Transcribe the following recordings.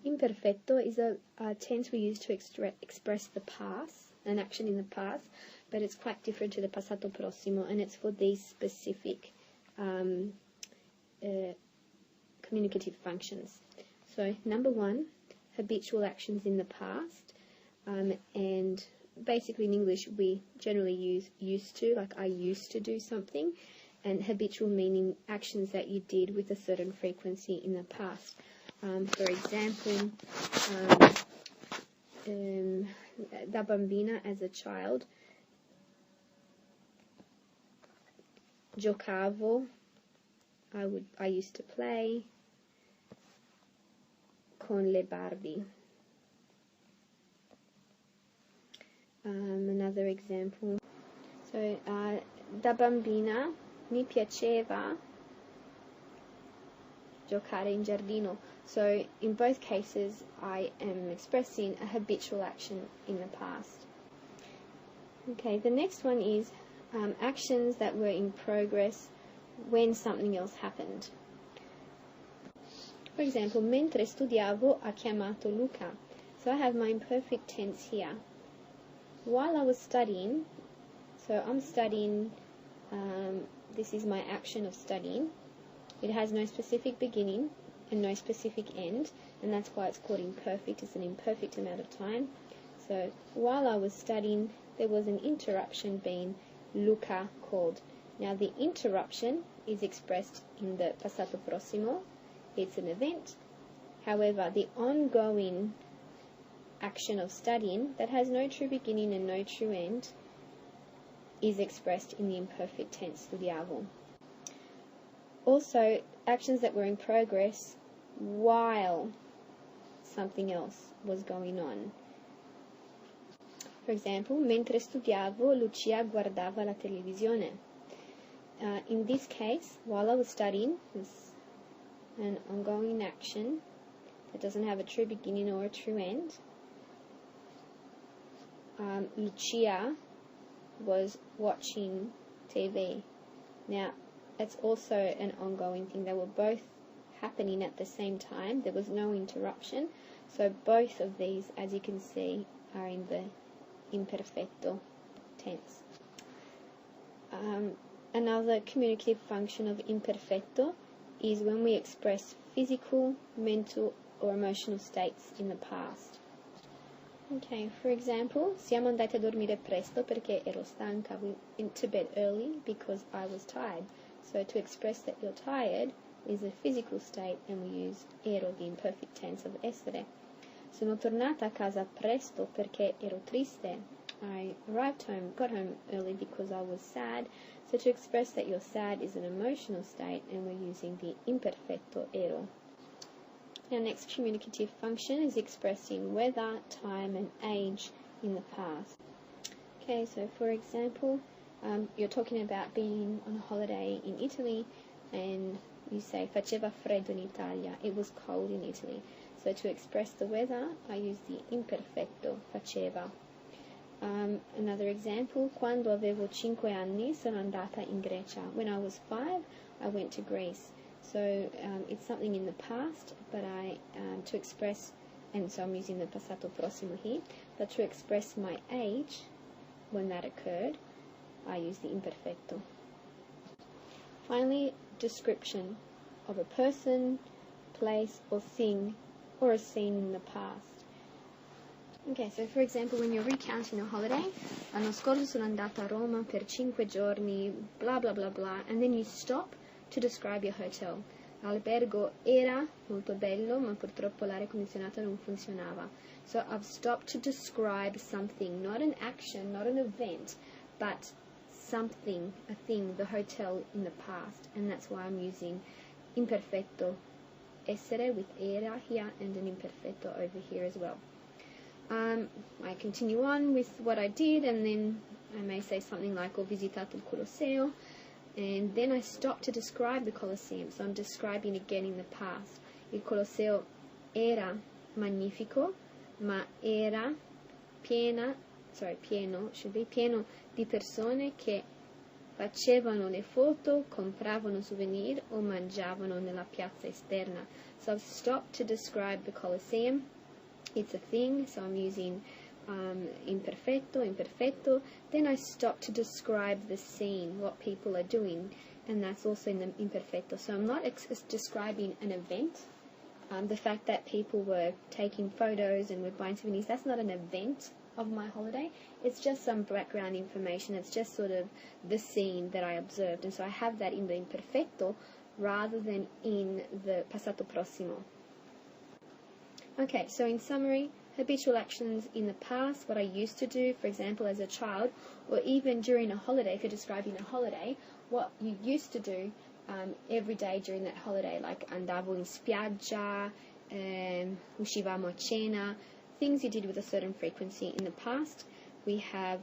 Imperfetto is a tense we use to express the past, an action in the past, but it's quite different to the passato prossimo, and it's for these specific communicative functions. So, number one, habitual actions in the past, and basically in English we generally use used to, like I used to do something, and habitual meaning actions that you did with a certain frequency in the past. For example, da bambina, as a child, giocavo, I used to play con le Barbie. Another example. So, da bambina mi piaceva giocare in giardino. So, in both cases, I am expressing a habitual action in the past. Okay, the next one is actions that were in progress when something else happened. For example, mentre studiavo ha chiamato Luca. So I have my imperfect tense here. While I was studying, so I'm studying, this is my action of studying. It has no specific beginning and no specific end, and that's why it's called imperfect. It's an imperfect amount of time. So while I was studying, there was an interruption being Luca called. Now the interruption is expressed in the passato prossimo. It's an event. However, the ongoing action of studying that has no true beginning and no true end is expressed in the imperfect tense, studiavo. Also, actions that were in progress while something else was going on. For example, mentre studiavo, Lucia guardava la televisione. In this case, while I was studying, it's an ongoing action that doesn't have a true beginning or a true end. Lucia was watching TV. Now, that's also an ongoing thing. They were both happening at the same time. There was no interruption. So both of these, as you can see, are in the imperfetto tense. Another communicative function of imperfetto is when we express physical, mental, or emotional states in the past. Okay, for example, siamo andati a dormire presto perché ero stanca. We went to bed early because I was tired. So to express that you're tired is a physical state, and we use ero, the imperfect tense of essere. Sono tornata a casa presto perché ero triste. I got home early because I was sad. So to express that you're sad is an emotional state, and we're using the imperfetto ero. Our next communicative function is expressing weather, time, and age in the past. Okay, so for example, you're talking about being on a holiday in Italy, and you say faceva freddo in Italia. It was cold in Italy. So to express the weather, I use the imperfetto, faceva. Another example, quando avevo 5 anni sono andata in Grecia. When I was 5, I went to Greece. So it's something in the past, but to express, and so I'm using the passato prossimo here, but to express my age when that occurred, I use the imperfetto. Finally, description of a person, place, or thing, or a scene in the past. Okay, so for example, when you're recounting a holiday, l'anno scorso sono andata a Roma per 5 giorni, blah blah blah blah, and then you stop to describe your hotel. L'albergo era molto bello, ma purtroppo l'aria condizionata non funzionava. So I've stopped to describe something, not an action, not an event, but something, a thing, the hotel in the past, and that's why I'm using imperfetto essere with era here and an imperfetto over here as well. I continue on with what I did, and then I may say something like ho visitato il Colosseo, and then I stop to describe the Colosseum, so I'm describing again in the past. Il Colosseo era magnifico, ma era pieno di persone che facevano le foto, compravano souvenir o mangiavano nella piazza esterna. So I've stopped to describe the Colosseum. It's a thing, so I'm using imperfetto. Then I stop to describe the scene, what people are doing, and that's also in the imperfetto. So I'm not describing an event. The fact that people were taking photos and were buying souvenirs, that's not an event of my holiday. It's just some background information. It's just sort of the scene that I observed. And so I have that in the imperfetto rather than in the passato prossimo. Okay, so in summary, habitual actions in the past, what I used to do, for example, as a child, or even during a holiday, if you're describing a holiday, what you used to do every day during that holiday, like andavo in spiaggia, uscivamo a cena, things you did with a certain frequency in the past. We have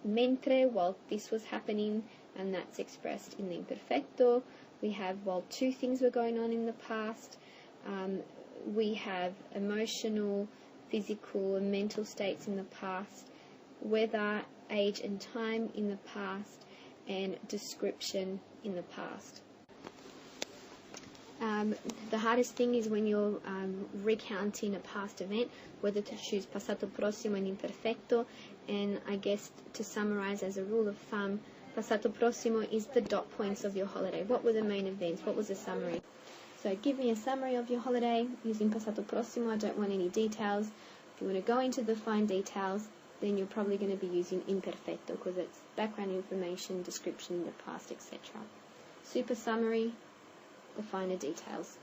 mentre, while this was happening, and that's expressed in the imperfetto. We have while two things were going on in the past. We have emotional, physical, and mental states in the past, weather, age and time in the past, and description in the past. The hardest thing is when you're recounting a past event, whether to choose passato prossimo and imperfetto. And I guess to summarize as a rule of thumb, passato prossimo is the dot points of your holiday. What were the main events? What was the summary? So give me a summary of your holiday using passato prossimo. I don't want any details. If you want to go into the fine details, then you're probably going to be using imperfetto because it's background information, description in the past, etc. Super summary, the finer details.